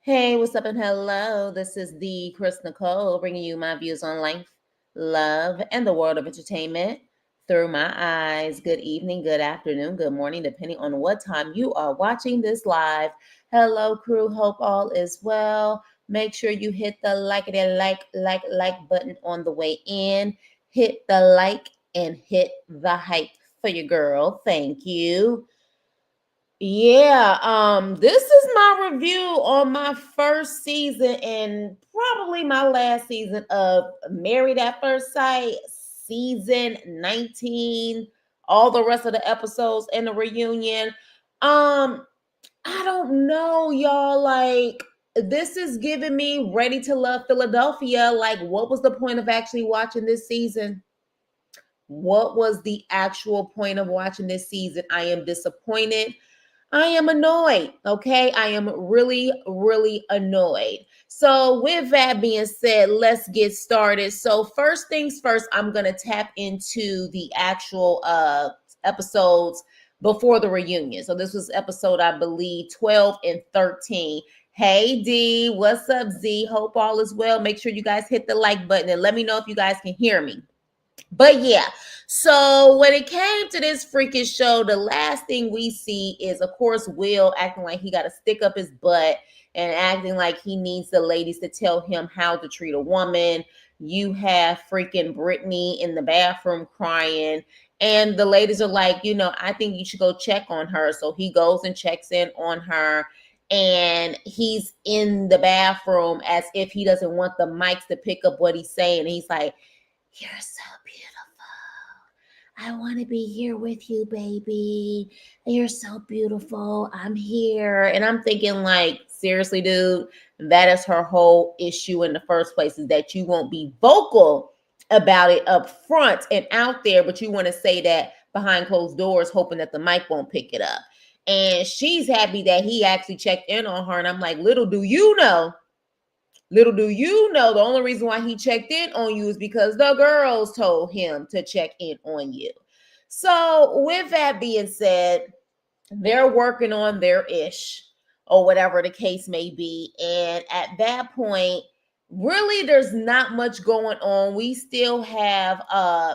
Hey, what's up and hello. This is the Chris Nicole bringing you my views on life, love, and the world of entertainment through my eyes. Good evening, good afternoon, good morning, depending on what time you are watching this live. Hello, crew. Hope all is well. Make sure you hit the like button on the way in. Hit the like and hit the hype for your girl. Thank you. This is my review on my first season and probably my last season of Married at First Sight, season 19, all the rest of the episodes and the reunion. Um, I don't know, y'all. Like, this is giving me Ready to Love Philadelphia. Like, what was the point of actually watching this season? What was the actual point of watching this season? I am disappointed. I am annoyed. Okay. I am really, really annoyed. So, with that being said, let's get started. So, first things first, I'm going to tap into the actual episodes before the reunion. So, this was episode, I believe, 12 and 13. Hey D, what's up, Z? Hope all is well. Make sure you guys hit the like button and let me know if you guys can hear me. But yeah, so when it came to this freaking show, the last thing we see is, of course, Will acting like he got to stick up his butt and acting like he needs the ladies to tell him how to treat a woman. You have freaking Brittany in the bathroom crying. And the ladies are like, I think you should go check on her. So he goes and checks in on her. And he's in the bathroom as if he doesn't want the mics to pick up what he's saying. And he's like, "You're so beautiful. I want to be here with you, baby. You're so beautiful. I'm here." And I'm thinking, like, seriously, dude, that is her whole issue in the first place, is that you won't be vocal about it up front and out there, but you want to say that behind closed doors, hoping that the mic won't pick it up. And she's happy that he actually checked in on her. And I'm like, little do you know, the only reason why he checked in on you is because the girls told him to check in on you. So, with that being said, they're working on their ish or whatever the case may be. And at that point, really there's not much going on. We still have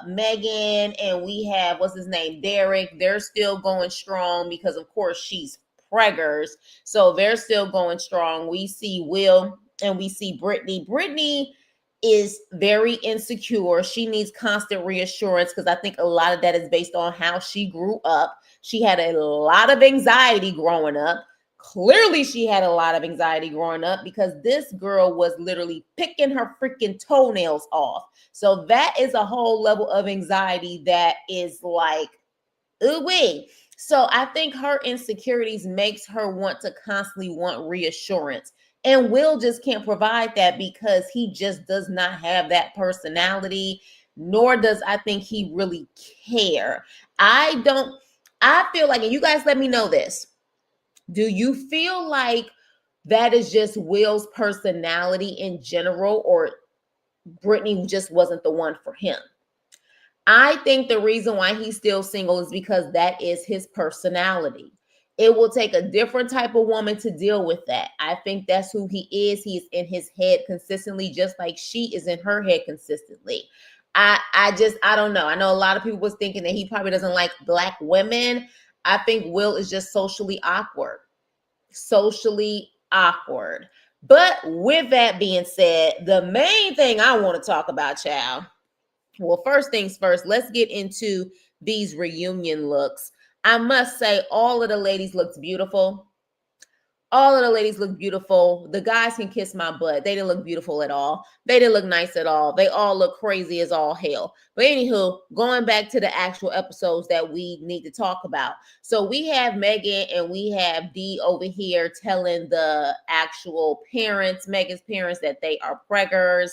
Megan, and we have, what's his name, Derek. They're still going strong because of course she's preggers, so they're still going strong. We see Will and we see Brittany is very insecure. She needs constant reassurance because I think a lot of that is based on how she grew up. She had a lot of anxiety growing up. Clearly, she had a lot of anxiety growing up because this girl was literally picking her freaking toenails off. So that is a whole level of anxiety that is like, ooh wee. So I think her insecurities makes her want to constantly want reassurance. And Will just can't provide that because he just does not have that personality, nor does I think he really care. I don't, I feel like, and you guys let me know this. Do you feel like that is just Will's personality in general, or Brittany just wasn't the one for him? I think the reason why he's still single is because that is his personality. It will take a different type of woman to deal with that. I think that's who he is. He's in his head consistently, just like she is in her head consistently. I don't know. I know a lot of people was thinking that he probably doesn't like black women. I think Will is just socially awkward. Socially awkward. But with that being said, the main thing I want to talk about, child. Well, first things first, let's get into these reunion looks. I must say, all of the ladies looked beautiful. All of the ladies look beautiful. The guys can kiss my butt. They didn't look beautiful at all. They didn't look nice at all. They all look crazy as all hell. But anywho, going back to the actual episodes that we need to talk about. So we have Megan and we have Dee over here telling the actual parents, Megan's parents, that they are preggers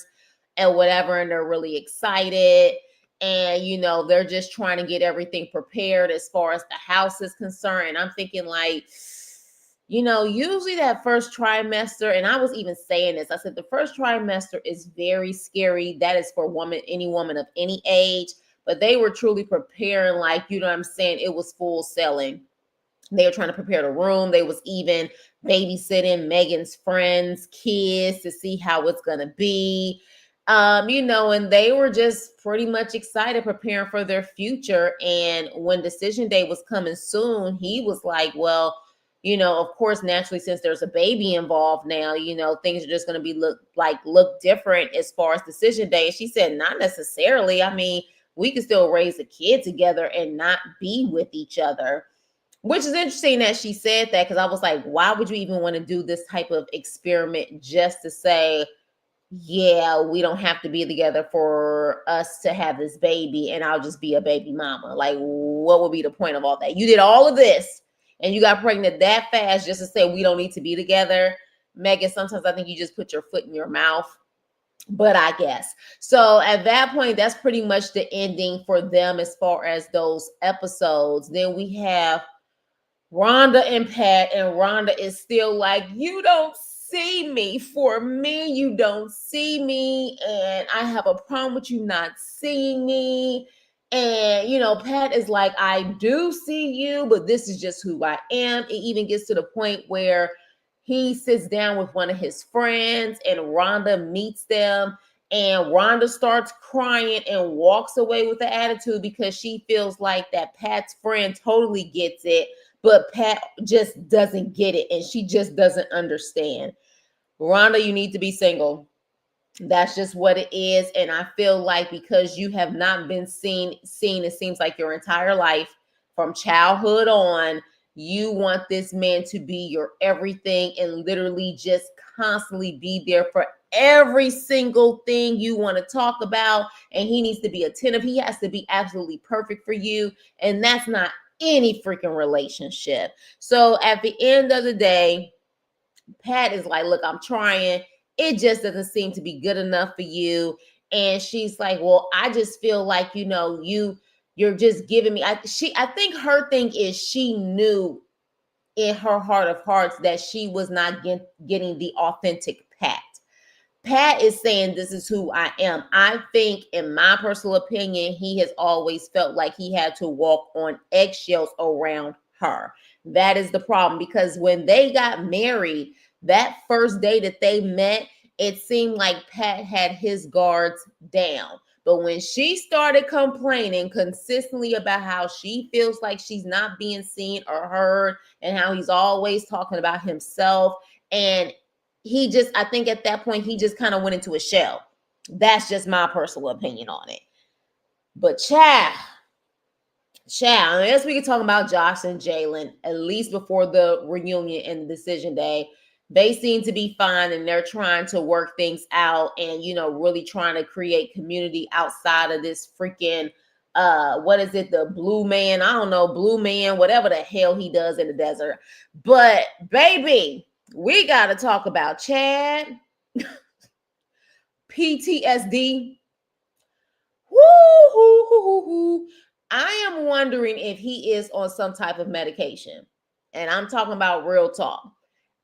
and whatever, and they're really excited. And they're just trying to get everything prepared as far as the house is concerned. And I'm thinking, like, usually that first trimester, and I was even saying this, I said the first trimester is very scary. That is for any woman of any age. But they were truly preparing, like, you know what I'm saying? It was full selling. They were trying to prepare the room. They was even babysitting Megan's friends' kids to see how it's gonna be. And they were just pretty much excited, preparing for their future. And when decision day was coming soon, he was like, well, of course, naturally, since there's a baby involved now, things are just going to be look different as far as decision day. And she said, not necessarily. I mean, we can still raise a kid together and not be with each other, which is interesting that she said that, because I was like, why would you even want to do this type of experiment just to say, yeah, we don't have to be together for us to have this baby and I'll just be a baby mama? Like, what would be the point of all that? You did all of this and you got pregnant that fast just to say we don't need to be together. Megan, sometimes I think you just put your foot in your mouth, but I guess. So at that point, that's pretty much the ending for them as far as those episodes. Then we have Rhonda and Pat, and Rhonda is still like, you don't see me. For me, you don't see me, and I have a problem with you not seeing me. And Pat is like, I do see you, but this is just who I am. It even gets to the point where he sits down with one of his friends and Rhonda meets them, and Rhonda starts crying and walks away with the attitude because she feels like that Pat's friend totally gets it, but Pat just doesn't get it, and she just doesn't understand. Rhonda, you need to be single. That's just what it is. And I feel like because you have not been seen, it seems like your entire life from childhood on, you want this man to be your everything and literally just constantly be there for every single thing you want to talk about. And he needs to be attentive. He has to be absolutely perfect for you. And that's not any freaking relationship. So at the end of the day, Pat is like, look, I'm trying. It just doesn't seem to be good enough for you. And she's like, well, I just feel like, you're just giving me. I think her thing is she knew in her heart of hearts that she was not getting the authentic Pat. Pat is saying, this is who I am. I think, in my personal opinion, he has always felt like he had to walk on eggshells around her. That is the problem, because when they got married, that first day that they met, it seemed like Pat had his guards down. But when she started complaining consistently about how she feels like she's not being seen or heard, and how he's always talking about himself, and I think at that point, he just kind of went into a shell. That's just my personal opinion on it. But child, unless we can talk about Josh and Jalen, at least before the reunion and the decision day, they seem to be fine, and they're trying to work things out and, really trying to create community outside of this freaking, what is it? The blue man, I don't know, blue man, whatever the hell he does in the desert. But baby, we got to talk about Chad. PTSD. Woo. I am wondering if he is on some type of medication. And I'm talking about real talk.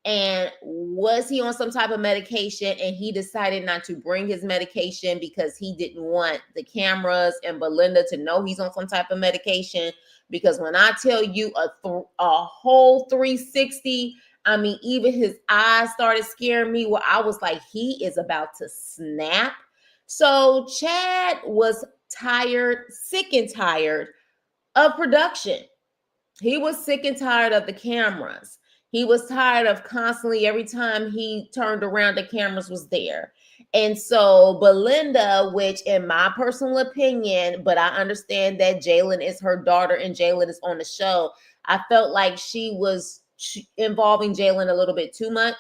And was he on some type of medication and he decided not to bring his medication because he didn't want the cameras and Belinda to know he's on some type of medication? Because when I tell you a whole 360, I mean, even his eyes started scaring me, where I was like, he is about to snap. So Chad was sick and tired of production. He was sick and tired of the cameras. He was tired of constantly, every time he turned around, the cameras was there. And so Belinda, which in my personal opinion, but I understand that Jalen is her daughter and Jalen is on the show, I felt like she was involving Jalen a little bit too much.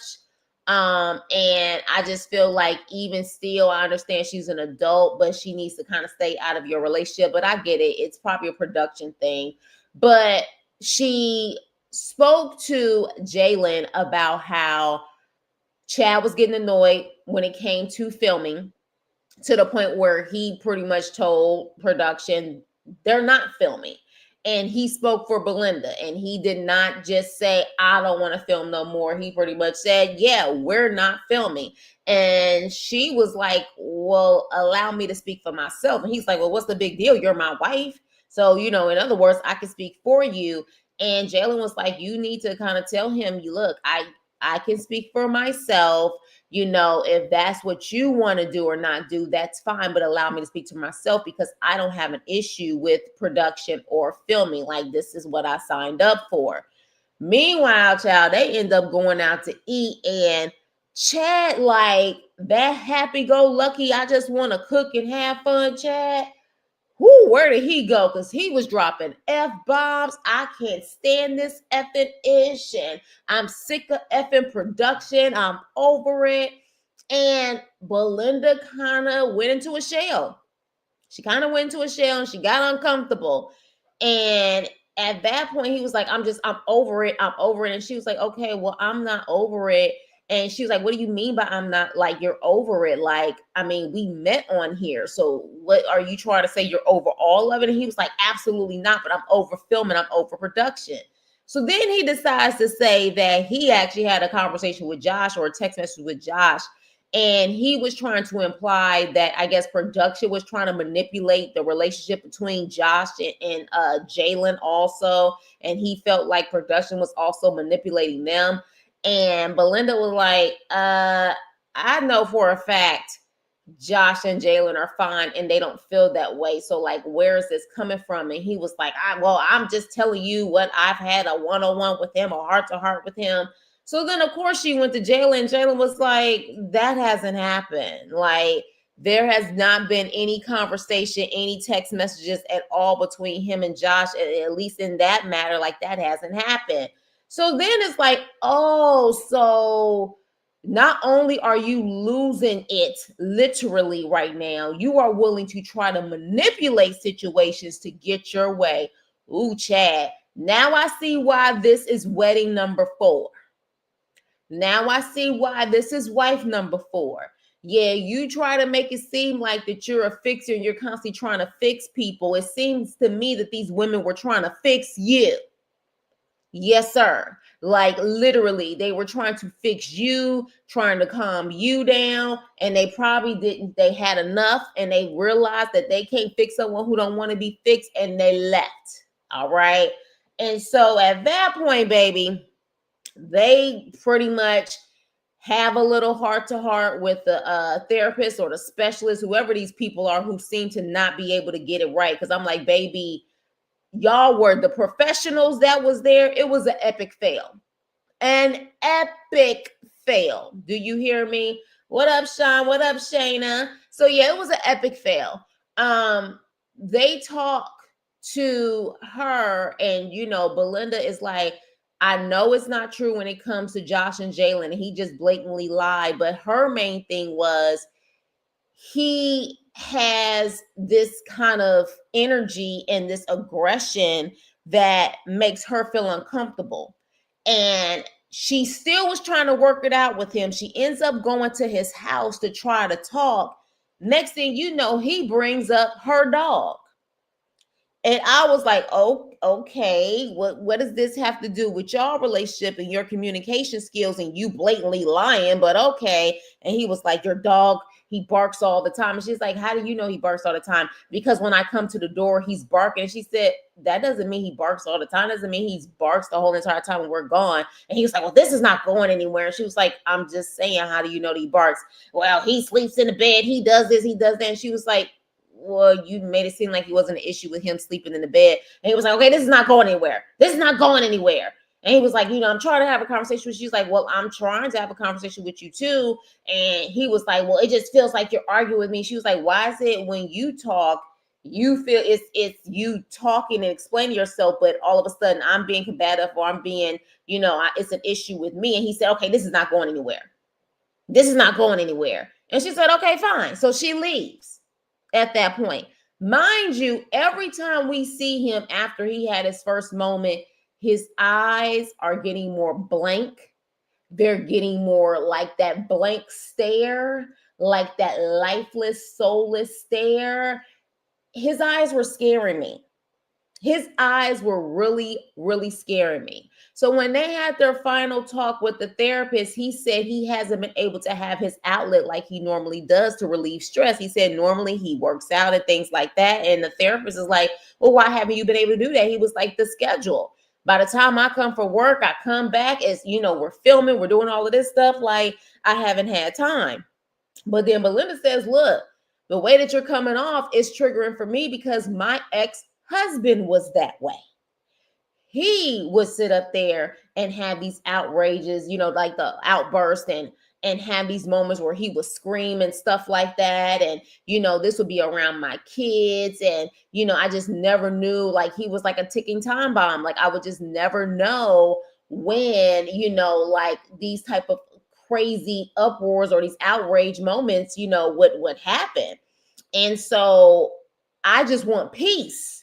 And I just feel like, even still, I understand she's an adult, but she needs to kind of stay out of your relationship. But I get it. It's probably a production thing. But she spoke to Jalen about how Chad was getting annoyed when it came to filming, to the point where he pretty much told production they're not filming. And he spoke for Belinda, and he did not just say, I don't want to film no more. He pretty much said, yeah, we're not filming. And she was like, well, allow me to speak for myself. And he's like, well, what's the big deal? You're my wife. So, in other words, I can speak for you. And Jalen was like, you need to kind of tell him, you look, I can speak for myself. You know, if that's what you want to do or not do, that's fine. But allow me to speak to myself because I don't have an issue with production or filming. Like, this is what I signed up for. Meanwhile, child, they end up going out to eat, and Chad, like that happy-go-lucky, I just want to cook and have fun, Chad. Whoo, where did he go? Because he was dropping F-bombs. I can't stand this effing ish. And I'm sick of effing production. I'm over it. And Belinda kind of went into a shell. She kind of went into a shell and she got uncomfortable. And at that point, he was like, I'm over it. I'm over it. And she was like, okay, well, I'm not over it. And she was like, what do you mean by I'm not, like, you're over it? Like, I mean, we met on here. So what are you trying to say? You're over all of it? And he was like, absolutely not. But I'm over filming. I'm over production. So then he decides to say that he actually had a conversation with Josh or a text message with Josh. And he was trying to imply that I guess production was trying to manipulate the relationship between Josh and Jalen also. And he felt like production was also manipulating them. And Belinda was like, I know for a fact Josh and Jalen are fine and they don't feel that way. So, like, where is this coming from? And he was like, I'm just telling you what I've had a one-on-one with him, a heart-to-heart with him. So then, of course, she went to Jalen. Jalen was like, that hasn't happened. Like, there has not been any conversation, any text messages at all between him and Josh, at least in that matter. Like, that hasn't happened. So then it's like, oh, so not only are you losing it literally right now, you are willing to try to manipulate situations to get your way. Ooh, Chad. Now I see why this is wedding number 4. Now I see why this is wife number 4. Yeah, you try to make it seem like that you're a fixer and you're constantly trying to fix people. It seems to me that these women were trying to fix you. Yes, sir. Like, literally, they were trying to fix you, trying to calm you down, and they probably didn't. They had enough, and they realized that they can't fix someone who don't want to be fixed, and they left. All right. And so at that point, baby, they pretty much have a little heart-to-heart with the therapist or the specialist, whoever these people are who seem to not be able to get it right. Because I'm like, baby, y'all were the professionals that was there. It was an epic fail. An epic fail. Do you hear me? What up, Sean? What up, Shayna? So yeah, it was an epic fail. They talk to her, and Belinda is like, I know it's not true when it comes to Josh and Jalen. He just blatantly lied. But her main thing was he has this kind of energy and this aggression that makes her feel uncomfortable. And she still was trying to work it out with him. She ends up going to his house to try to talk. Next thing you know, he brings up her dog. And I was like, oh, okay, what does this have to do with your relationship and your communication skills and you blatantly lying? But okay. And he was like, your dog, he barks all the time. And she's like, how do you know he barks all the time? Because when I come to the door, he's barking. And she said, that doesn't mean he barks all the time. Doesn't mean he barks the whole entire time when we're gone. And he was like, well, this is not going anywhere. And she was like, I'm just saying, how do you know that he barks? Well, he sleeps in the bed. He does this, he does that. And she was like, well, you made it seem like it wasn't an issue with him sleeping in the bed. And he was like, okay, this is not going anywhere. This is not going anywhere. And he was like, I'm trying to have a conversation with you. She's like, well, I'm trying to have a conversation with you too. And he was like, well, it just feels like you're arguing with me. She was like, why is it when you talk, you feel it's you talking and explaining yourself, but all of a sudden I'm being combative or I'm being, it's an issue with me. And he said, okay, this is not going anywhere. This is not going anywhere. And she said, okay, fine. So she leaves. At that point, mind you, every time we see him after he had his first moment, his eyes are getting more blank. They're getting more like that blank stare, like that lifeless, soulless stare. His eyes were scaring me. His eyes were really, really scaring me. So when they had their final talk with the therapist, he said he hasn't been able to have his outlet like he normally does to relieve stress. He said normally he works out and things like that. And the therapist is like, well, why haven't you been able to do that? He was like, the schedule. By the time I come from work, I come back, as you know, we're filming, we're doing all of this stuff. Like, I haven't had time. But then Belinda says, look, the way that you're coming off is triggering for me because my ex-husband was that way. He would sit up there and have these outrages, you know, like the outburst, and have these moments where he would scream and stuff like that. And, you know, this would be around my kids. And, you know, I just never knew, like, he was like a ticking time bomb. Like, I would just never know when, you know, like these type of crazy uproars or these outrage moments, you know, would happen. And so I just want peace.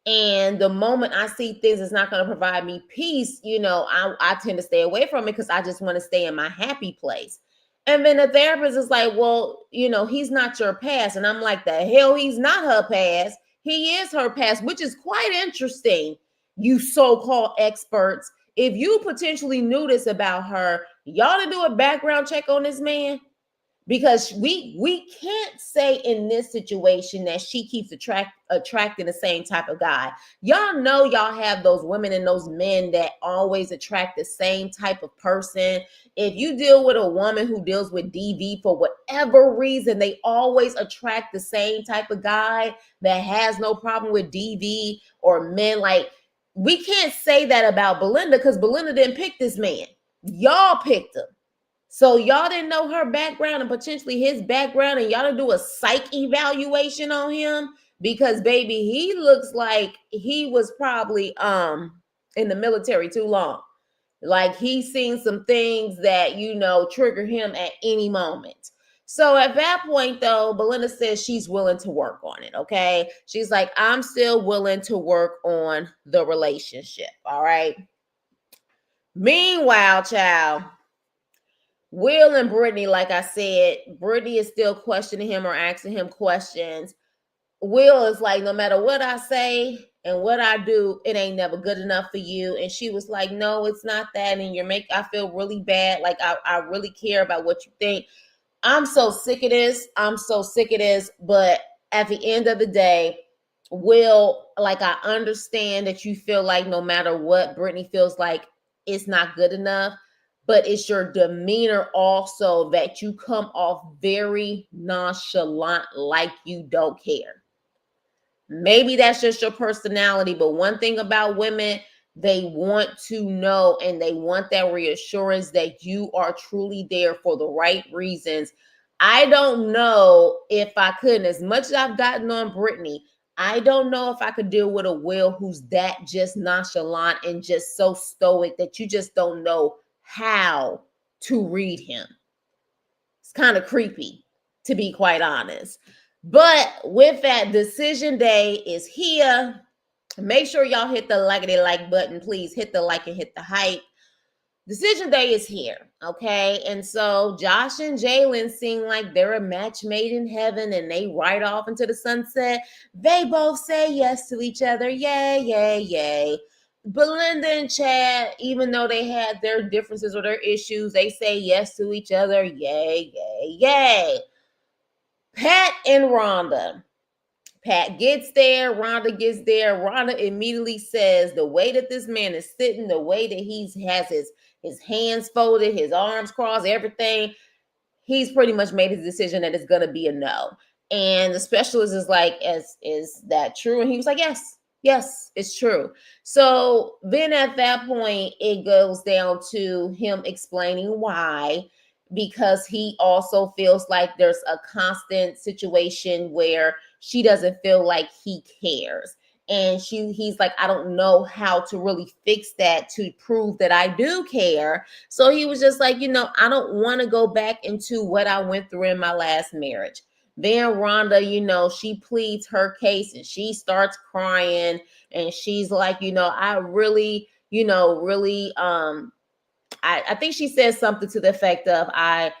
And the moment I see things that's not going to provide me peace, you know, I tend to stay away from it because I just want to stay in my happy place. And then the therapist is like, well, you know, he's not your past. And I'm like, the hell, he's not her past. He is her past, which is quite interesting, you so-called experts. If you potentially knew this about her, y'all to do a background check on this man. Because we can't say in this situation that she keeps attracting the same type of guy. Y'all know y'all have those women and those men that always attract the same type of person. If you deal with a woman who deals with DV for whatever reason, they always attract the same type of guy that has no problem with DV or men. Like, we can't say that about Belinda because Belinda didn't pick this man. Y'all picked him. So y'all didn't know her background and potentially his background, and y'all didn't do a psych evaluation on him because, baby, he looks like he was probably in the military too long. Like, he's seen some things that, you know, trigger him at any moment. So at that point, though, Belinda says she's willing to work on it. Okay, she's like, I'm still willing to work on the relationship. All right. Meanwhile, child, Will and Brittany, like I said, Brittany is still questioning him or asking him questions. Will is like, no matter what I say and what I do, it ain't never good enough for you. And she was like, no, it's not that. And I feel really bad. Like, I really care about what you think. I'm so sick of this. I'm so sick of this. But at the end of the day, Will, like, I understand that you feel like no matter what, Brittany feels like it's not good enough. But it's your demeanor also that you come off very nonchalant, like you don't care. Maybe that's just your personality, but one thing about women, they want to know and they want that reassurance that you are truly there for the right reasons. I don't know if I could, as much as I've gotten on Brittany, I don't know if I could deal with a Will who's that just nonchalant and just so stoic that you just don't know how to read him. It's kind of creepy, to be quite honest. But with that, decision day is here. Make sure y'all hit the like button. Please hit the like and hit the hype. Decision day is here, okay? And so Josh and Jalen seem like they're a match made in heaven and they ride off into the sunset. They both say yes to each other. Yay, yay, yay. Belinda and Chad, even though they had their differences or their issues, they say yes to each other. Yay, yay, yay. Pat and Rhonda. Pat gets there, Rhonda gets there. Rhonda immediately says the way that this man is sitting, the way that he has his hands folded, his arms crossed, everything, he's pretty much made his decision that it's going to be a no. And the specialist is like, is that true? And he was like, yes, it's true. So then at that point, it goes down to him explaining why, because he also feels like there's a constant situation where she doesn't feel like he cares. And he's like, I don't know how to really fix that to prove that I do care. So he was just like, I don't want to go back into what I went through in my last marriage. Then Rhonda, she pleads her case and she starts crying and she's like, I really, I think she says something to the effect of, I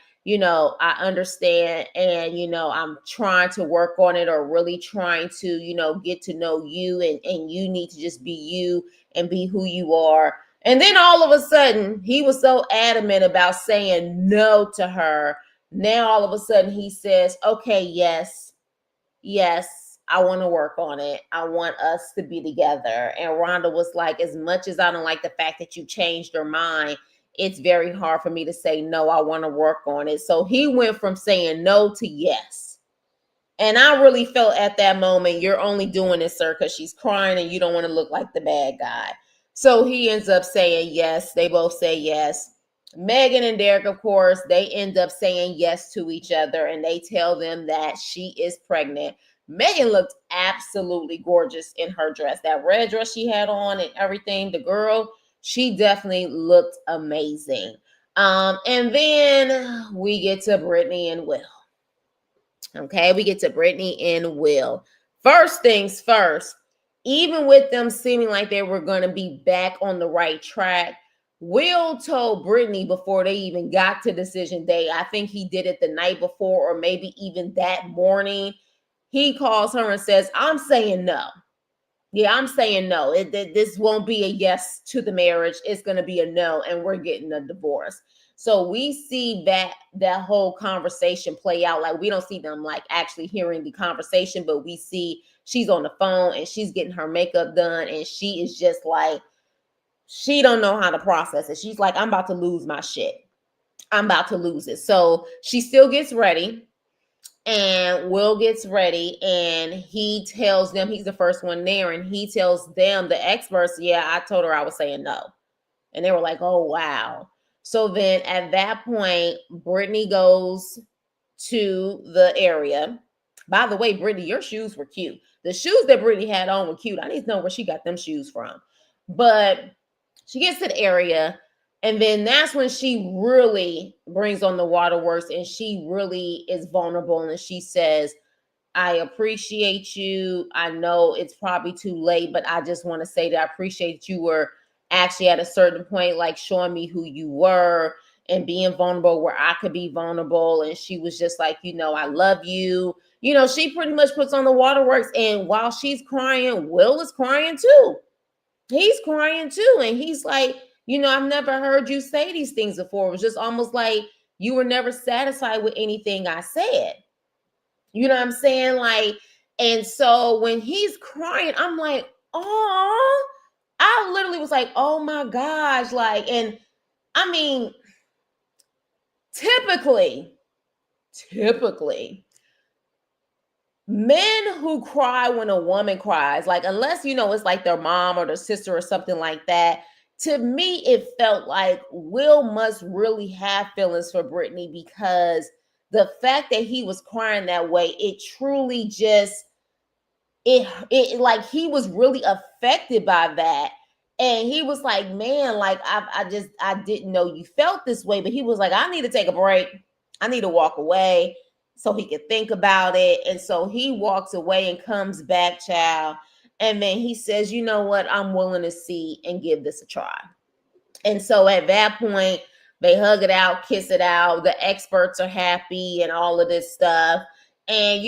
understand and, I'm trying to work on it or really trying to, get to know you and you need to just be you and be who you are. And then all of a sudden he was so adamant about saying no to her. Now all of a sudden he says, okay, yes, I want to work on it. I want us to be together. And Rhonda was like, as much as I don't like the fact that you changed your mind, it's very hard for me to say no, I want to work on it. So he went from saying no to yes. And I really felt at that moment, you're only doing this, sir, because she's crying and you don't want to look like the bad guy. So he ends up saying yes. They both say yes. Megan and Derek, of course, they end up saying yes to each other, and they tell them that she is pregnant. Megan looked absolutely gorgeous in her dress. That red dress she had on and everything. The girl, she definitely looked amazing. And then we get to Brittany and Will. Okay, we get to Brittany and Will. First things first, even with them seeming like they were going to be back on the right track, Will told Brittany before they even got to decision day, I think he did it the night before or maybe even that morning, he calls her and says, I'm saying no. Yeah, I'm saying no. This won't be a yes to the marriage. It's going to be a no, and we're getting a divorce. So we see that whole conversation play out. Like, we don't see them like actually hearing the conversation, but we see she's on the phone and she's getting her makeup done, and she is just like, she don't know how to process it. She's like, I'm about to lose my shit. I'm about to lose it. So she still gets ready. And Will gets ready and he tells them, he's the first one there, and he tells them, the experts, yeah, I told her I was saying no. And they were like, oh, wow. So then at that point, Brittany goes to the area. By the way, Brittany, your shoes were cute. The shoes that Brittany had on were cute. I need to know where she got them shoes from. But she gets to the area, and then that's when she really brings on the waterworks, and she really is vulnerable. And she says, I appreciate you. I know it's probably too late, but I just want to say that I appreciate you were actually at a certain point, like showing me who you were and being vulnerable where I could be vulnerable. And she was just like, I love you. She pretty much puts on the waterworks. And while she's crying, Will is crying too. He's crying too. And he's like, I've never heard you say these things before. It was just almost like you were never satisfied with anything I said. You know what I'm saying? Like, and so when he's crying, I'm like, oh, I literally was like, oh my gosh. Like, and I mean, typically, men who cry when a woman cries, like, unless, it's like their mom or their sister or something like that, to me, it felt like Will must really have feelings for Brittany, because the fact that he was crying that way, it truly just, it like he was really affected by that. And he was like, man, like, I didn't know you felt this way. But he was like, I need to take a break. I need to walk away so he could think about it. And so he walks away and comes back, child. And then he says, you know what? I'm willing to see and give this a try. And so at that point, they hug it out, kiss it out. The experts are happy and all of this stuff. And,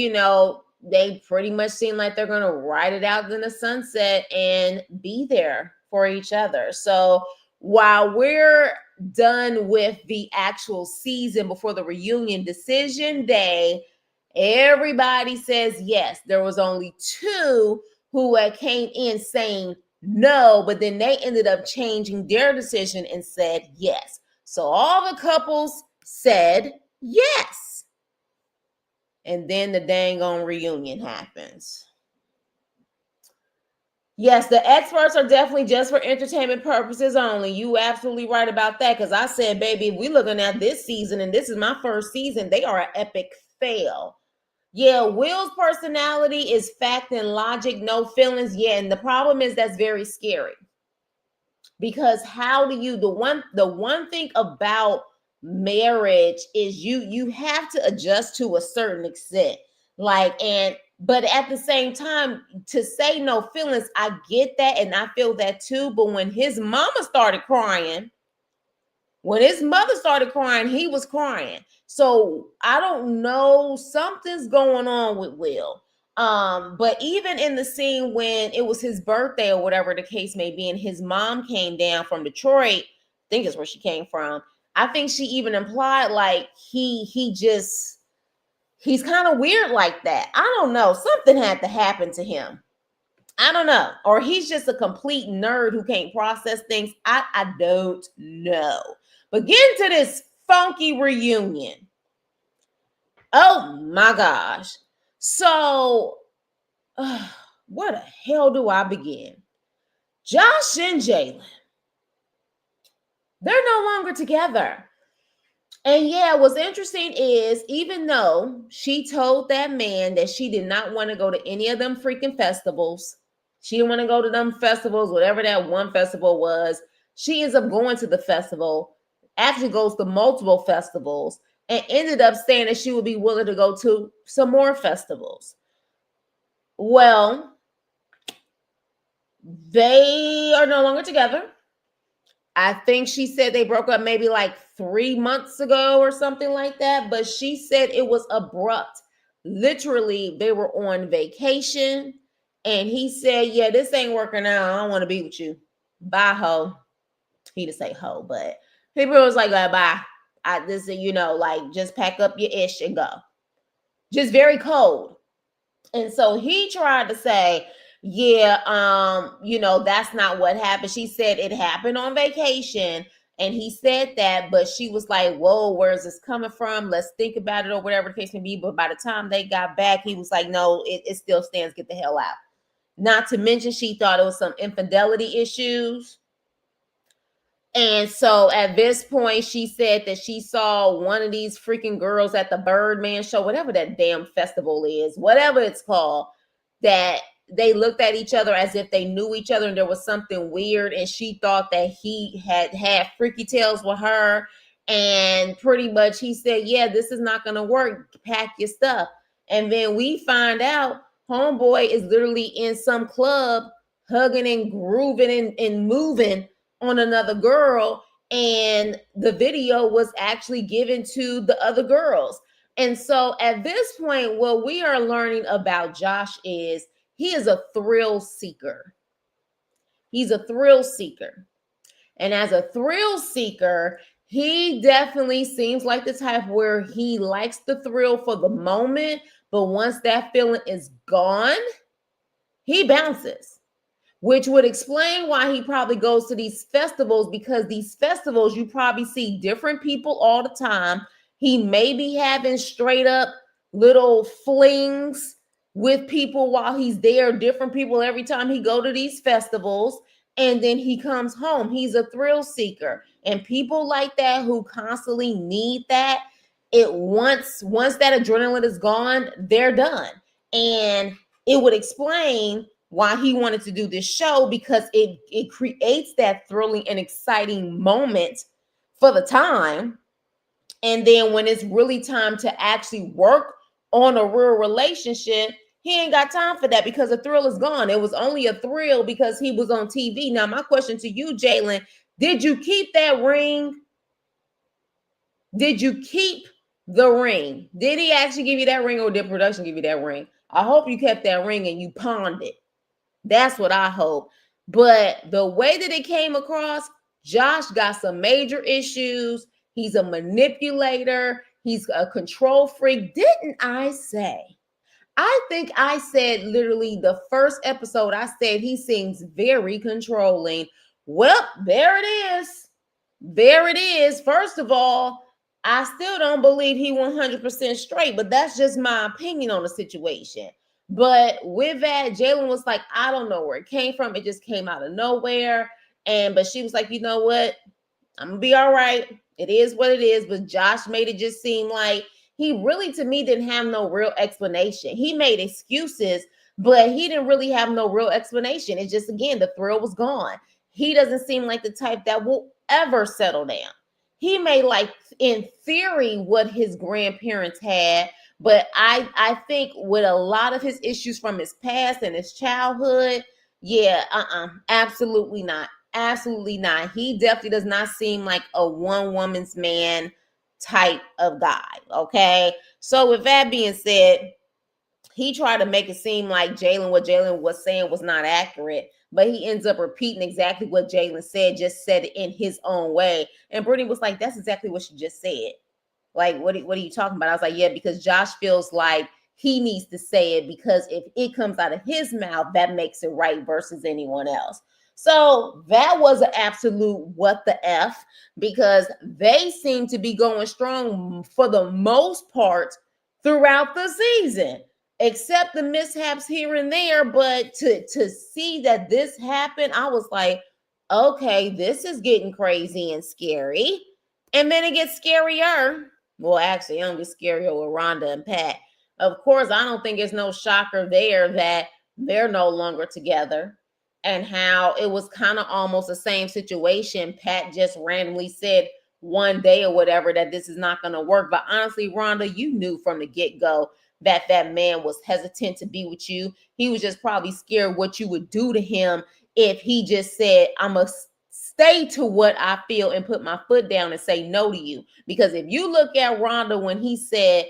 they pretty much seem like they're going to ride it out in the sunset and be there for each other. So while we're done with the actual season before the reunion decision day, everybody says yes. There was only two who came in saying no, but then they ended up changing their decision and said yes. So all the couples said yes. And then the dang on reunion happens. Yes, the experts are definitely just for entertainment purposes only. You absolutely right about that. Because I said, baby, if we're looking at this season, and this is my first season, they are an epic fail. Yeah, Will's personality is fact and logic, no feelings. Yeah, and the problem is that's very scary. Because how do you, the one thing about marriage is you have to adjust to a certain extent. Like, but at the same time, to say no feelings, I get that and I feel that too. But when his mama started crying, when his mother started crying, he was crying. So I don't know, something's going on with Will. But even in the scene when it was his birthday or whatever the case may be, and his mom came down from Detroit, I think is where she came from. I think she even implied like he he's kind of weird like that. I don't know. Something had to happen to him. I don't know. Or he's just a complete nerd who can't process things. I don't know. But get into this funky reunion. Oh my gosh. So, where the hell do I begin? Josh and Jalen, they're no longer together. And yeah, what's interesting is even though she told that man that she did not want to go to any of them freaking festivals, she didn't want to go to them festivals, whatever that one festival was, she ends up going to the festival, actually goes to multiple festivals, and ended up saying that she would be willing to go to some more festivals. Well, they are no longer together. I think she said they broke up maybe like 3 months ago or something like that, but she said it was abrupt. Literally, they were on vacation and he said, yeah, this ain't working out. I don't want to be with you. Bye, ho. He didn't say ho, but people was like, bye. Like just pack up your ish and go. Just very cold. And so he tried to say, yeah, that's not what happened. She said it happened on vacation. And he said that, but she was like, whoa, where's this coming from? Let's think about it or whatever the case may be. But by the time they got back, he was like, no, it still stands. Get the hell out. Not to mention, she thought it was some infidelity issues. And so at this point, she said that she saw one of these freaking girls at the Birdman show, whatever that damn festival is, whatever it's called, that they looked at each other as if they knew each other and there was something weird. And she thought that he had freaky tales with her. And pretty much he said, yeah, this is not going to work. Pack your stuff. And then we find out homeboy is literally in some club hugging and grooving and moving on another girl, and the video was actually given to the other girls. And so at this point, what we are learning about Josh is he is a thrill seeker. He's a thrill seeker. And as a thrill seeker, he definitely seems like the type where he likes the thrill for the moment, but once that feeling is gone, he bounces. Which would explain why he probably goes to these festivals, because these festivals, you probably see different people all the time. He may be having straight up little flings with people while he's there, different people every time he go to these festivals, and then he comes home. He's a thrill seeker. And people like that who constantly need that, once that adrenaline is gone, they're done. And it would explain why he wanted to do this show, because it creates that thrilling and exciting moment for the time. And then when it's really time to actually work on a real relationship, he ain't got time for that because the thrill is gone. It was only a thrill because he was on TV. Now, my question to you, Jalen, did you keep that ring? Did you keep the ring? Did he actually give you that ring, or did production give you that ring? I hope you kept that ring and you pawned it. That's what I hope. But the way that it came across, Josh got some major issues. He's a manipulator. He's a control freak. Didn't I say? I think I said literally the first episode, I said he seems very controlling. Well, there it is. There it is. First of all, I still don't believe he 100% straight, but that's just my opinion on the situation. But with that, Jalen was like, I don't know where it came from. It just came out of nowhere. But she was like, you know what? I'm going to be all right. It is what it is. But Josh made it just seem like he really, to me, didn't have no real explanation. He made excuses, but he didn't really have no real explanation. It's just, again, the thrill was gone. He doesn't seem like the type that will ever settle down. He may like, in theory, what his grandparents had, but I think with a lot of his issues from his past and his childhood, absolutely not. Absolutely not. He definitely does not seem like a one woman's man type of guy. Okay. So with that being said, he tried to make it seem like what Jalen was saying was not accurate, but he ends up repeating exactly what Jalen said, just said it in his own way. And Brittany was like, that's exactly what she just said. Like, what are you talking about? I was like, yeah, because Josh feels like he needs to say it because if it comes out of his mouth, that makes it right versus anyone else. So that was an absolute what the F, because they seem to be going strong for the most part throughout the season, except the mishaps here and there. But to see that this happened, I was like, okay, this is getting crazy and scary. And then it gets scarier. Well, actually, it don't get scarier with Rhonda and Pat. Of course, I don't think it's no shocker there that they're no longer together, and how it was kind of almost the same situation. Pat just randomly said one day or whatever that this is not going to work. But honestly, Rhonda, you knew from the get-go that that man was hesitant to be with you. He was just probably scared what you would do to him if he just said, I'm a stay to what I feel and put my foot down and say no to you. Because if you look at Rhonda when he said,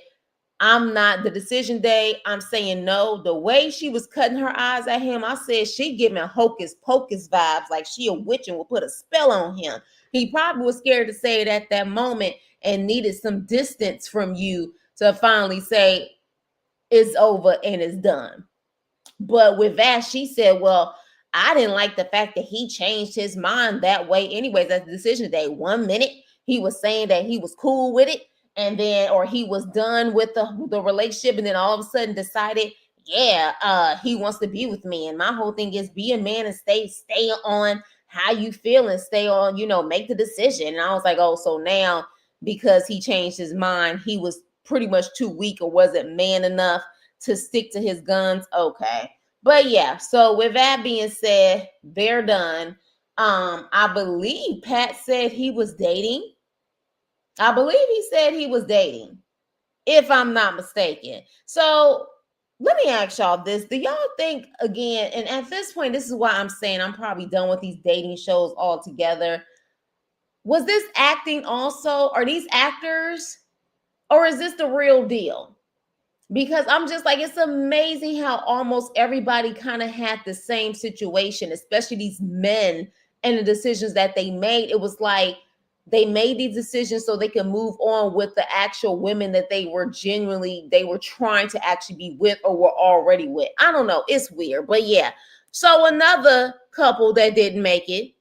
I'm not the decision day, I'm saying no, the way she was cutting her eyes at him, I said she giving hocus pocus vibes, like she a witch and will put a spell on him. He probably was scared to say it at that moment and needed some distance from you to finally say it's over and it's done. But with that, she said, well, I didn't like the fact that he changed his mind that way. Anyways, that's the decision day. 1 minute he was saying that he was cool with it, and then or he was done with the relationship, and then all of a sudden decided, yeah, he wants to be with me. And my whole thing is be a man and stay on how you feel and stay on, make the decision. And I was like, oh, so now because he changed his mind, he was pretty much too weak or wasn't man enough to stick to his guns. Okay. But yeah, so with that being said, they're done. I believe Pat said he was dating. I believe he said he was dating, if I'm not mistaken. So let me ask y'all this. Do y'all think, again, and at this point, this is why I'm saying I'm probably done with these dating shows altogether. Was this acting also? Are these actors? Or is this the real deal? Because I'm just like, it's amazing how almost everybody kind of had the same situation, especially these men and the decisions that they made. It was like they made these decisions so they could move on with the actual women that they were trying to actually be with or were already with. I don't know. It's weird, but yeah. So another couple that didn't make it,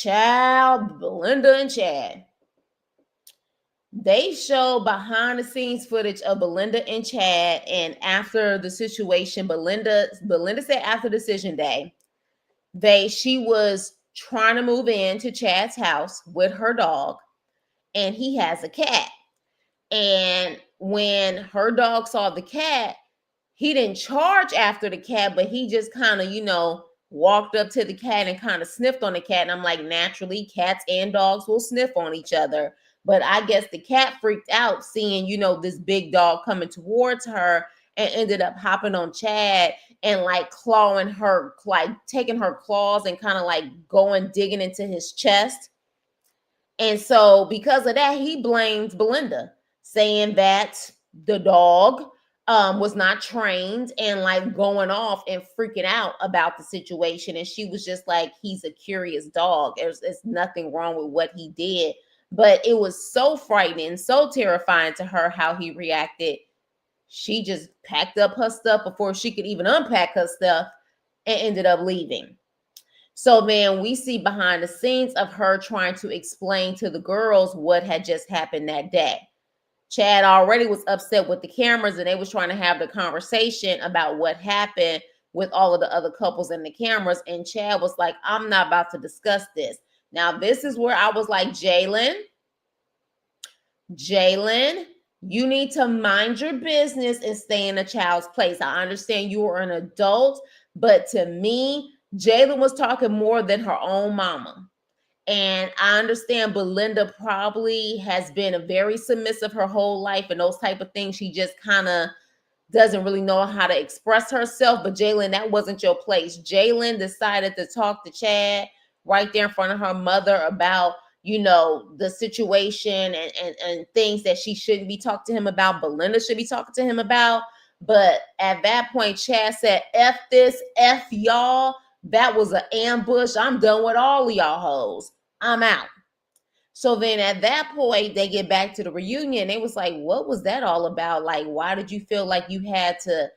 Belinda and Chad. They show behind the scenes footage of Belinda and Chad, and after the situation, Belinda said after decision day, she was trying to move into Chad's house with her dog, and he has a cat. And when her dog saw the cat, he didn't charge after the cat, but he just kind of, walked up to the cat and kind of sniffed on the cat. And I'm like, naturally, cats and dogs will sniff on each other. But I guess the cat freaked out seeing, this big dog coming towards her, and ended up hopping on Chad and like clawing her, like taking her claws and kind of like digging into his chest. And so because of that, he blames Belinda, saying that the dog was not trained and like going off and freaking out about the situation. And she was just like, he's a curious dog. There's nothing wrong with what he did. But it was so frightening, so terrifying to her how he reacted. She just packed up her stuff before she could even unpack her stuff and ended up leaving. So then we see behind the scenes of her trying to explain to the girls what had just happened that day. Chad already was upset with the cameras, and they was trying to have the conversation about what happened with all of the other couples and the cameras. And Chad was like, I'm not about to discuss this. Now, this is where I was like, Jalen, you need to mind your business and stay in a child's place. I understand you are an adult, but to me, Jalen was talking more than her own mama. And I understand Belinda probably has been very submissive her whole life and those type of things. She just kind of doesn't really know how to express herself. But Jalen, that wasn't your place. Jalen decided to talk to Chad right there in front of her mother about, the situation and things that she shouldn't be talking to him about. Belinda should be talking to him about. But at that point, Chad said, F this, F y'all. That was an ambush. I'm done with all of y'all hoes. I'm out. So then at that point, they get back to the reunion. It was like, what was that all about? Like, why did you feel like you had to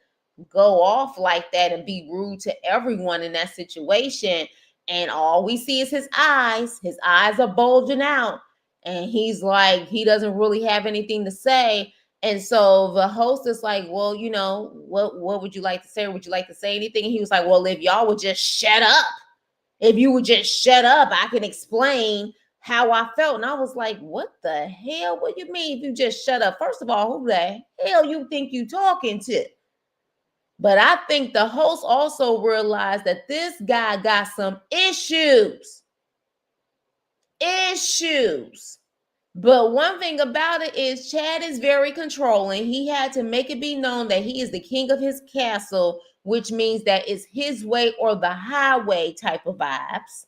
go off like that and be rude to everyone in that situation? And all we see is his eyes. His eyes are bulging out. And he's like, he doesn't really have anything to say. And so the host is like, well, what would you like to say? Would you like to say anything? And he was like, well, if y'all would just shut up. If you would just shut up, I can explain how I felt. And I was like, what the hell? What do you mean if you just shut up? First of all, who the hell you think you talking to? But I think the host also realized that this guy got some issues. But one thing about it is Chad is very controlling. He had to make it be known that he is the king of his castle, which means that it's his way or the highway type of vibes.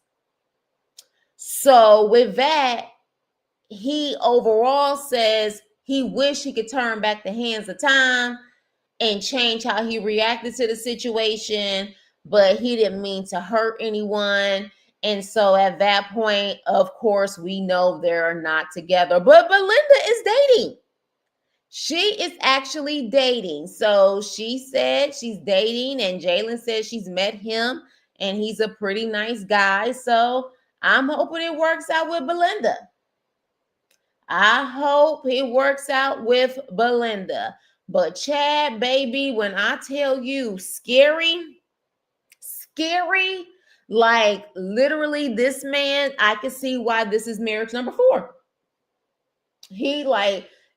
So with that, he overall says he wished he could turn back the hands of time and change how he reacted to the situation, but he didn't mean to hurt anyone. And so at that point, of course, we know they're not together. But Belinda is dating. She is actually dating. So she said she's dating, and Jalen said she's met him, and he's a pretty nice guy. So I'm hoping it works out with Belinda. I hope it works out with Belinda. But Chad, baby, when I tell you scary, like literally this man, I can see why this is marriage number 4. He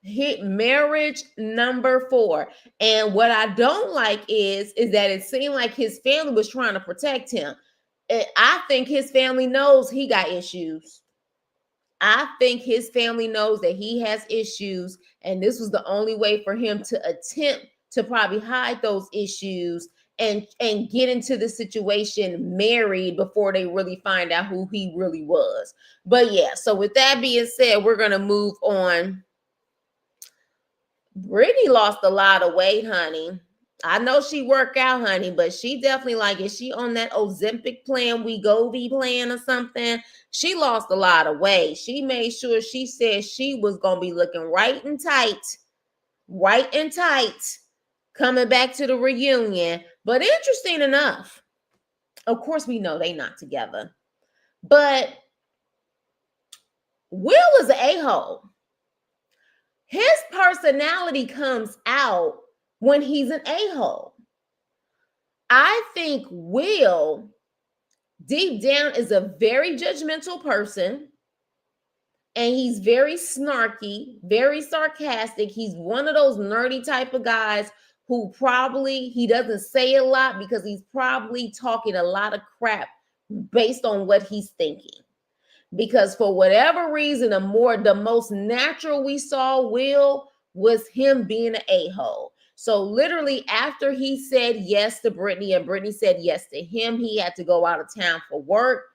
hit marriage number 4. And what I don't like is that it seemed like his family was trying to protect him. I think his family knows he got issues. I think his family knows that he has issues, and this was the only way for him to attempt to probably hide those issues and get into the situation married before they really find out who he really was. But yeah, so with that being said, we're going to move on. Brittany lost a lot of weight, honey. I know she work out, honey, but she definitely is she on that Ozempic plan, Wegovy plan or something? She lost a lot of weight. She made sure she said she was going to be looking right and tight, coming back to the reunion. But interesting enough, of course, we know they not together, but Will is an a-hole. His personality comes out when he's an a-hole. I think Will, deep down, is a very judgmental person, and he's very snarky, very sarcastic. He's one of those nerdy type of guys who he doesn't say a lot because he's probably talking a lot of crap based on what he's thinking. Because for whatever reason, the most natural we saw Will was him being an a-hole. So literally after he said yes to Brittany and Brittany said yes to him, he had to go out of town for work.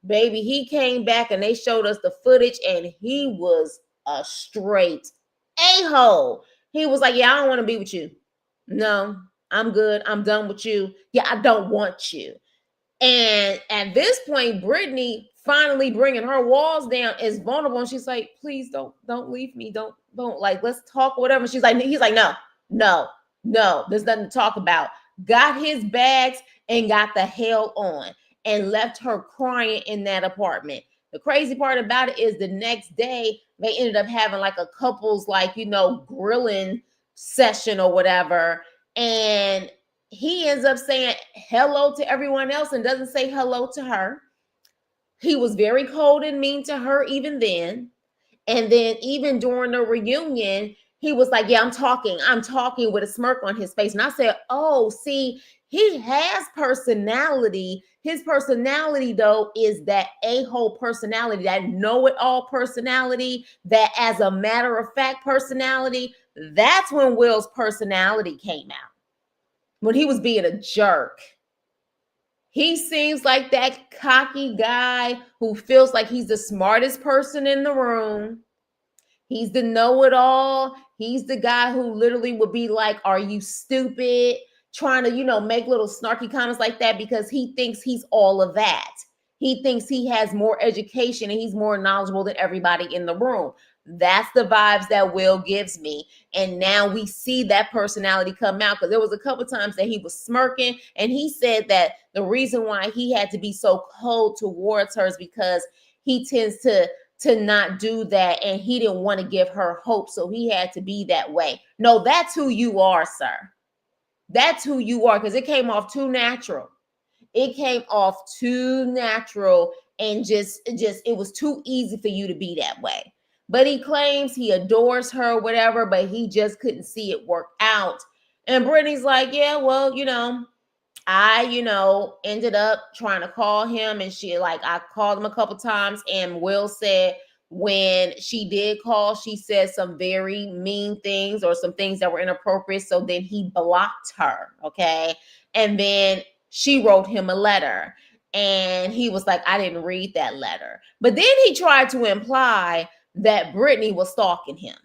Baby, he came back and they showed us the footage, and he was a straight a-hole. He was like, yeah, I don't want to be with you. No, I'm good. I'm done with you. Yeah, I don't want you. And at this point, Brittany finally bringing her walls down is vulnerable, and she's like, please don't leave me. Don't let's talk or whatever. He's like, no, there's nothing to talk about. Got his bags and got the hell on and left her crying in that apartment. The crazy part about it is the next day they ended up having like a couples grilling session or whatever, and he ends up saying hello to everyone else and doesn't say hello to her. He was very cold and mean to her even then. And then even during the reunion, he was like, yeah, I'm talking with a smirk on his face. And I said, oh, see, he has personality. His personality, though, is that a-hole personality, that know-it-all personality, that as a matter of fact personality. That's when Will's personality came out, when he was being a jerk. He seems like that cocky guy who feels like he's the smartest person in the room. He's the know-it-all. He's the guy who literally would be like, are you stupid? Trying to, make little snarky comments like that because he thinks he's all of that. He thinks he has more education and he's more knowledgeable than everybody in the room. That's the vibes that Will gives me. And now we see that personality come out, because there was a couple times that he was smirking, and he said that the reason why he had to be so cold towards her is because he tends to not do that, and he didn't want to give her hope, so he had to be that way. No, that's who you are, sir. That's who you are, because it came off too natural. It came off too natural, and just it was too easy for you to be that way. But he claims he adores her, whatever, but he just couldn't see it work out. And Brittany's like, yeah, well, I, ended up trying to call him, and I called him a couple times, and Will said when she did call, she said some very mean things or some things that were inappropriate. So then he blocked her. Okay. And then she wrote him a letter, and he was like, I didn't read that letter. But then he tried to imply that Brittany was stalking him.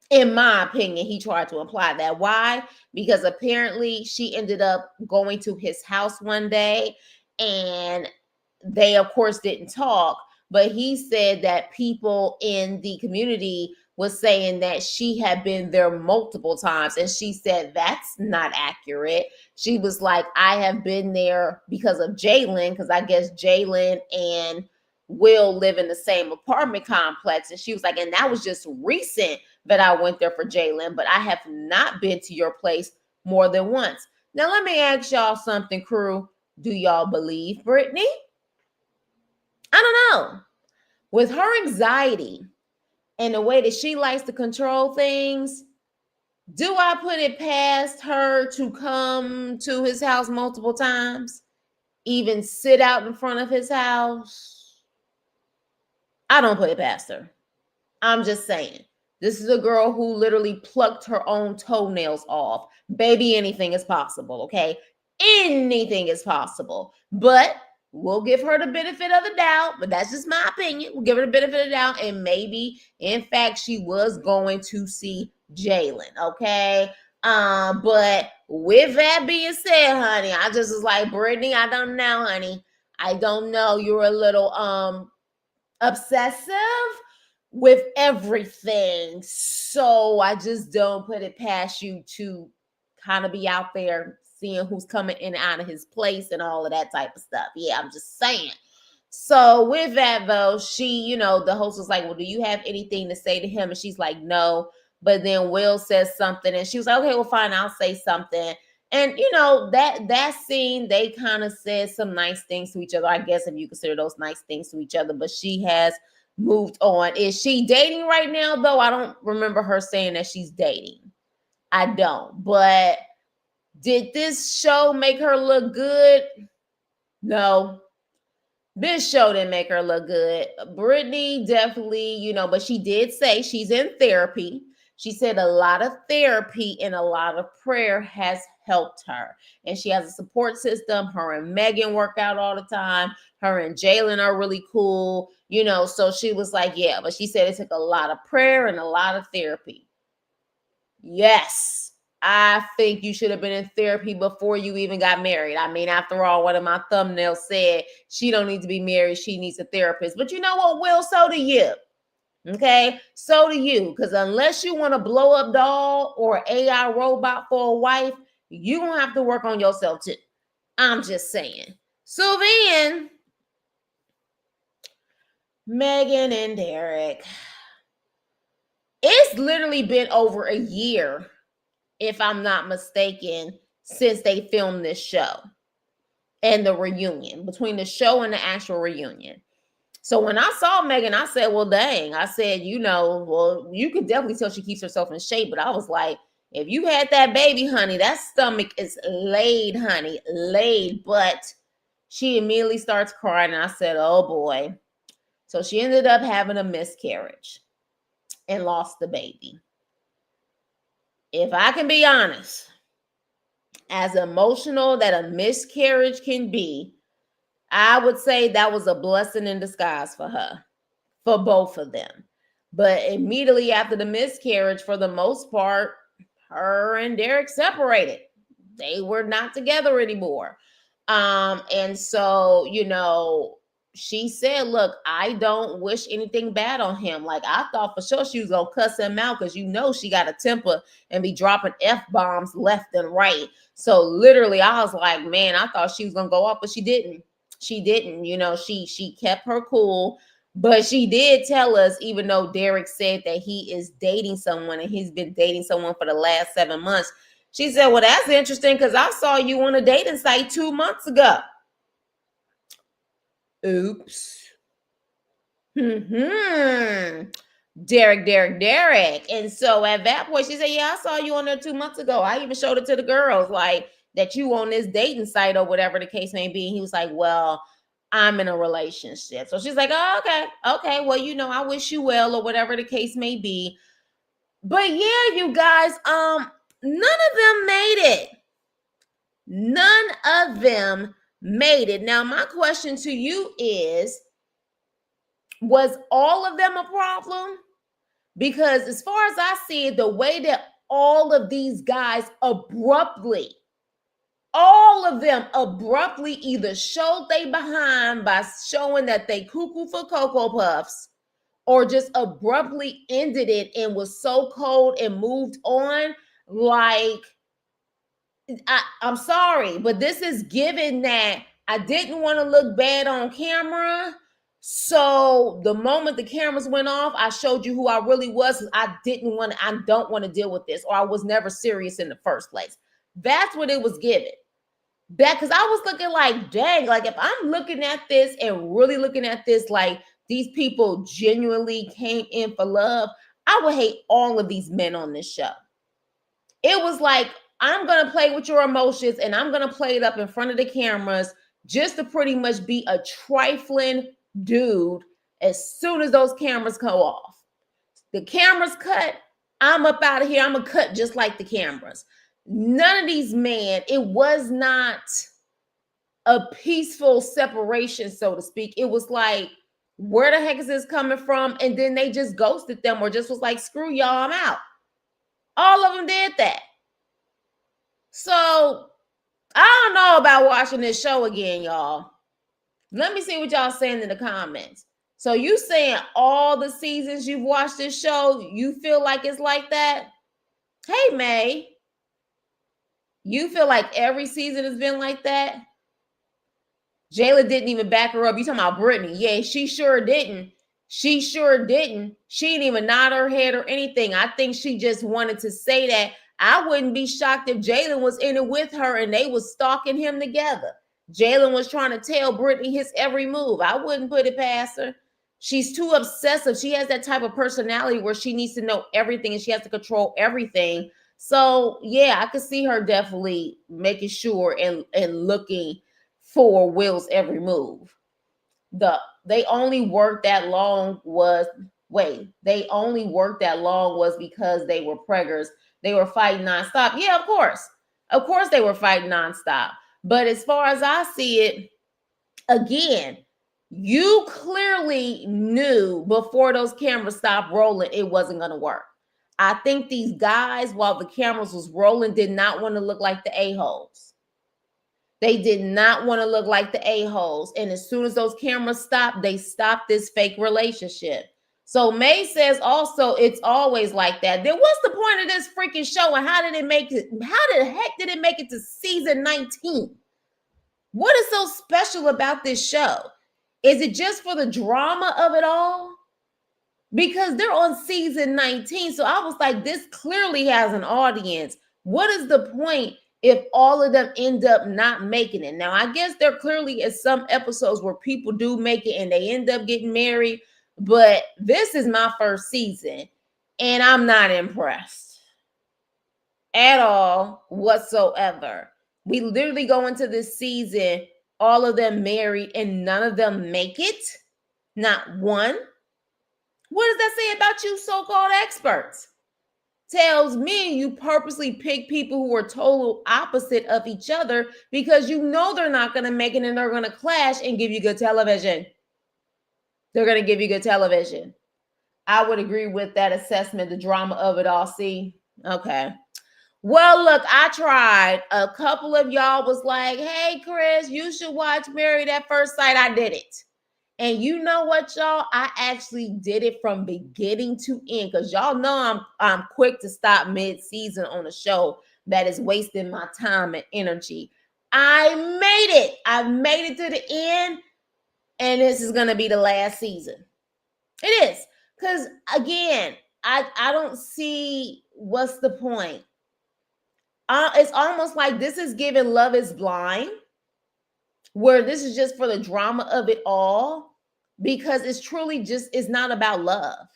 In my opinion, he tried to imply that. Why? Because apparently she ended up going to his house one day, and they, of course, didn't talk. But he said that people in the community was saying that she had been there multiple times. And she said that's not accurate. She was like, I have been there because of Jalen, because I guess Jalen and Will live in the same apartment complex. And she was like, and that was just recent that I went there for Jalen, but I have not been to your place more than once. Now, let me ask y'all something, crew. Do y'all believe Brittany? I don't know. With her anxiety and the way that she likes to control things, do I put it past her to come to his house multiple times? Even sit out in front of his house? I don't put it past her. I'm just saying. This is a girl who literally plucked her own toenails off. Baby, anything is possible, okay? Anything is possible. But we'll give her the benefit of the doubt. But that's just my opinion. We'll give her the benefit of the doubt. And maybe, in fact, she was going to see Jalen, okay? But with that being said, honey, I just was like, Brittany, I don't know, honey. I don't know. You're a little obsessive with everything. So I just don't put it past you to kind of be out there seeing who's coming in and out of his place and all of that type of stuff. Yeah, I'm just saying. So with that though, she, the host was like, well, do you have anything to say to him? And she's like, no. But then Will says something, and she was like, okay, well, fine, I'll say something. And that scene, they kind of said some nice things to each other. I guess if you consider those nice things to each other, but she has moved on. Is she dating right now, though? I don't remember her saying that she's dating. I don't. But did this show make her look good? No. This show didn't make her look good. Brittany definitely, but she did say she's in therapy. She said a lot of therapy and a lot of prayer has helped her. And she has a support system. Her and Megan work out all the time. Her and Jalen are really cool, so she was like, yeah, but she said it took a lot of prayer and a lot of therapy. Yes, I think you should have been in therapy before you even got married. I mean, after all, one of my thumbnails said she don't need to be married. She needs a therapist. But you know what, Will? So do you. Okay, so do you. Because unless you want a blow up doll or AI robot for a wife, you're going to have to work on yourself too. I'm just saying. So then, Megan and Derek. It's literally been over a year, if I'm not mistaken, since they filmed this show and the reunion, between the show and the actual reunion. So when I saw Megan, I said, well, dang. I said, well, you can definitely tell she keeps herself in shape. But I was like, if you had that baby, honey, that stomach is laid, honey, laid. But she immediately starts crying. And I said, oh, boy. So she ended up having a miscarriage and lost the baby. If I can be honest, as emotional that a miscarriage can be, I would say that was a blessing in disguise for her, for both of them. But immediately after the miscarriage, for the most part, her and Derek separated. They were not together anymore. And so, she said, look, I don't wish anything bad on him. Like, I thought for sure she was going to cuss him out because, she got a temper and be dropping F-bombs left and right. So literally, I was like, man, I thought she was going to go off, but she didn't. She didn't. She kept her cool. But she did tell us, even though Derek said that he is dating someone and he's been dating someone for the last 7 months, she said, well, that's interesting because I saw you on a dating site 2 months ago. Oops. Derek. And so at that point, she said, yeah, I saw you on there 2 months ago. I even showed it to the girls, like, that you on this dating site or whatever the case may be. And he was like, well, I'm in a relationship. So she's like, oh, okay. Well, I wish you well or whatever the case may be. But yeah, you guys, none of them made it. None of them made it. Now, my question to you is, was all of them a problem? Because as far as I see it, the way that all of these guys all of them abruptly either showed they behind by showing that they cuckoo for Cocoa Puffs, or just abruptly ended it and was so cold and moved on. Like, I'm sorry, but this is given that I didn't want to look bad on camera. So the moment the cameras went off, I showed you who I really was. I don't want to deal with this, or I was never serious in the first place. That's what it was given. Because I was looking like, dang, like if I'm looking at this and really looking at this, like these people genuinely came in for love, I would hate all of these men on this show. It was like, I'm going to play with your emotions and I'm going to play it up in front of the cameras just to pretty much be a trifling dude as soon as those cameras go off. The cameras cut, I'm up out of here. I'm going to cut just like the cameras. None of these men, it was not a peaceful separation, so to speak. It was like, where the heck is this coming from? And then they just ghosted them or just was like, screw y'all, I'm out. All of them did that. So I don't know about watching this show again, y'all. Let me see what y'all saying in the comments. So you saying all the seasons you've watched this show, you feel like it's like that? Hey, May. You feel like every season has been like that? Jayla didn't even back her up. You talking about Brittany? Yeah, she sure didn't. She didn't even nod her head or anything. I think she just wanted to say that. I wouldn't be shocked if Jalen was in it with her and they was stalking him together. Jalen was trying to tell Brittany his every move. I wouldn't put it past her. She's too obsessive. She has that type of personality where she needs to know everything and she has to control everything. So yeah, I could see her definitely making sure and looking for Will's every move. They only worked that long was because they were preggers. They were fighting nonstop. Yeah, of course they were fighting nonstop. But as far as I see it, again, you clearly knew before those cameras stopped rolling, it wasn't going to work. I think these guys, while the cameras was rolling, did not want to look like the a-holes. They did not want to look like the a-holes. And as soon as those cameras stopped, they stopped this fake relationship. So May says also it's always like that. Then what's the point of this freaking show and how did it make it? How the heck did it make it to season 19? What is so special about this show? Is it just for the drama of it all? Because they're on season 19. So I was like, this clearly has an audience. What is the point if all of them end up not making it? Now, I guess there clearly is some episodes where people do make it and they end up getting married. But this is my first season and I'm not impressed at all whatsoever. We literally go into this season, all of them married and none of them make it. Not one. What does that say about you so-called experts? Tells me you purposely pick people who are total opposite of each other because you know they're not going to make it and they're going to clash and give you good television. They're going to give you good television. I would agree with that assessment, the drama of it all. See? Okay. Well, look, I tried. A couple of y'all was like, hey, Chris, you should watch Married at First Sight. I did it. And you know what, y'all? I actually did it from beginning to end because y'all know I'm quick to stop mid-season on a show that is wasting my time and energy. I made it. I made it to the end, and this is gonna be the last season. It is. Because again, I don't see what's the point. It's almost like this is giving Love is Blind, where this is just for the drama of it all, because it's truly just, it's not about love.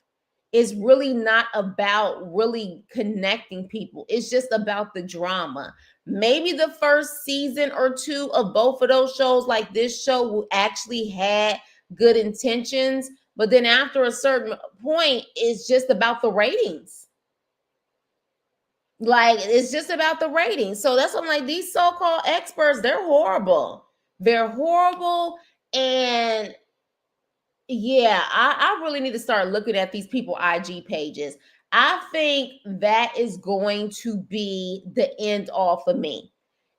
It's really not about really connecting people. It's just about the drama. Maybe the first season or two of both of those shows, like this show, will actually had good intentions, but then after a certain point, it's just about the ratings. Like, it's just about the ratings. So that's what I'm like, these so-called experts, they're horrible. They're horrible. And yeah, I really need to start looking at these people IG pages. I think that is going to be the end all for me.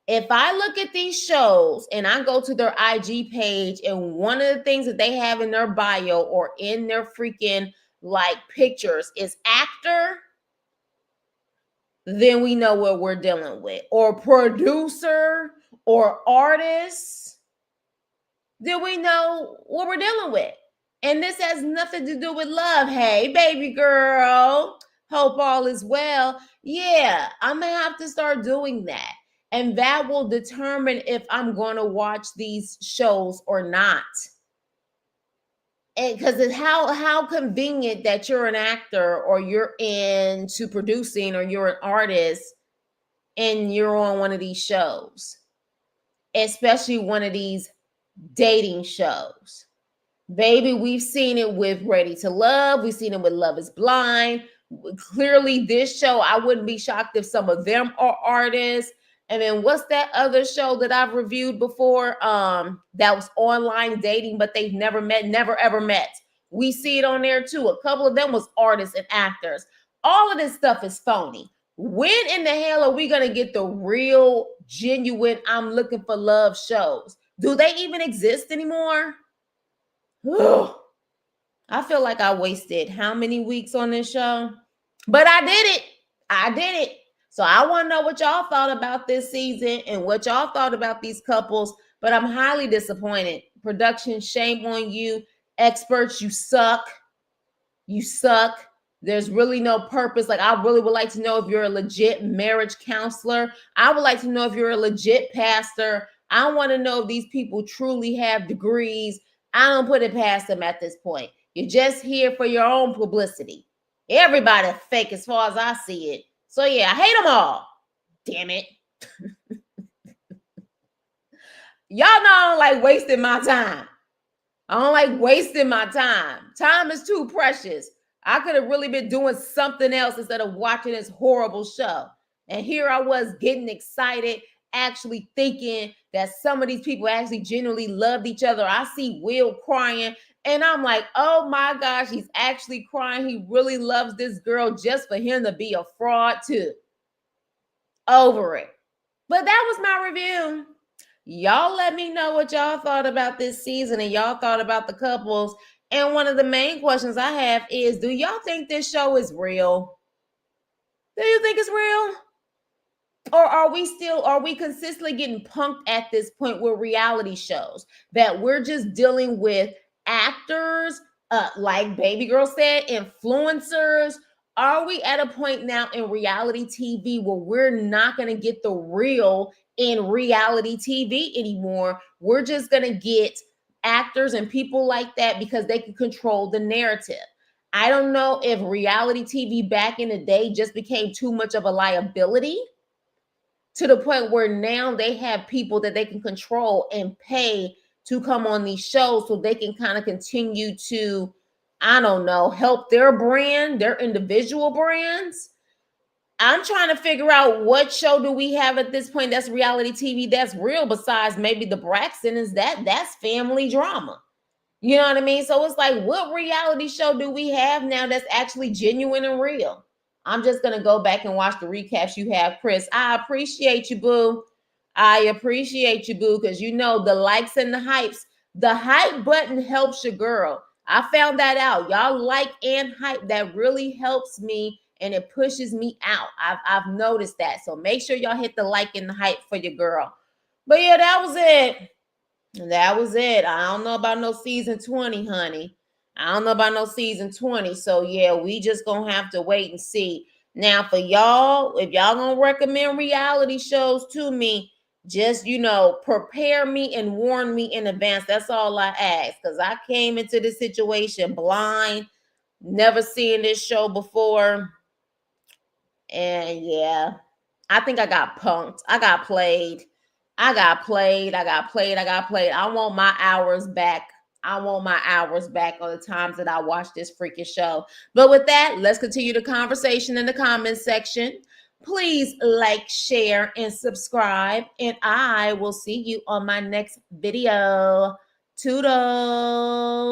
If I look at these shows and I go to their IG page, and one of the things that they have in their bio or in their freaking like pictures is actor, then we know what we're dealing with. Or producer or artist, then we know what we're dealing with. And this has nothing to do with love. Hey, baby girl, hope all is well. Yeah, I'm going to have to start doing that. And that will determine if I'm going to watch these shows or not. Because it's how convenient that you're an actor or you're into producing or you're an artist and you're on one of these shows, especially one of these dating shows. Baby, we've seen it with Ready to Love. We've seen it with Love is Blind. Clearly, this show, I wouldn't be shocked if some of them are artists. And then what's that other show that I've reviewed before? That was online dating, but they've never met, never ever met. We see it on there too. A couple of them was artists and actors. All of this stuff is phony. When in the hell are we going to get the real, genuine, I'm looking for love shows? Do they even exist anymore? Ugh. I feel like I wasted how many weeks on this show? But I did it. I did it. So I want to know what y'all thought about this season and what y'all thought about these couples. But I'm highly disappointed. Production, shame on you. Experts, you suck. You suck. There's really no purpose. Like, I really would like to know if you're a legit marriage counselor. I would like to know if you're a legit pastor. I want to know if these people truly have degrees. I don't put it past them at this point. You're just here for your own publicity. Everybody fake as far as I see it. So yeah, I hate them all. Damn it. Y'all know I don't like wasting my time. I don't like wasting my time. Time is too precious. I could have really been doing something else instead of watching this horrible show. And here I was getting excited, actually thinking that some of these people actually genuinely loved each other. I see Will crying, and I'm like, oh my gosh, he's actually crying. He really loves this girl just for him to be a fraud too. Over it. But that was my review. Y'all let me know what y'all thought about this season and y'all thought about the couples. And one of the main questions I have is, do y'all think this show is real? Do you think it's real? Or are we consistently getting punked at this point with reality shows that we're just dealing with actors, like Baby Girl said, influencers? Are we at a point now in reality TV where we're not going to get the real in reality TV anymore? We're just going to get actors and people like that because they can control the narrative. I don't know if reality TV back in the day just became too much of a liability to the point where now they have people that they can control and pay to come on these shows so they can kind of continue to, I don't know, help their brand, their individual brands. I'm trying to figure out what show do we have at this point that's reality TV that's real, besides maybe the Braxton. Is that's family drama. You know what I mean? So it's like, what reality show do we have now that's actually genuine and real? I'm just going to go back and watch the recaps you have, Chris. I appreciate you, boo. I appreciate you, boo, because you know the likes and the hypes, The hype button helps your girl. I found that out. Y'all like and hype. That really helps me and it pushes me out. I've noticed that. So make sure y'all hit the like and the hype for your girl. But yeah, that was it. That was it. I don't know about no season 20, honey. I don't know about no season 20. So yeah, we just gonna have to wait and see. Now for y'all, if y'all gonna recommend reality shows to me, just prepare me and warn me in advance. That's all I ask. Because I came into this situation blind, never seen this show before. And yeah, I think I got punked. I got played. I got played. I got played. I got played. I want my hours back. I want my hours back on the times that I watched this freaking show. But with that, let's continue the conversation in the comments section. Please like, share, and subscribe. And I will see you on my next video. Toodles.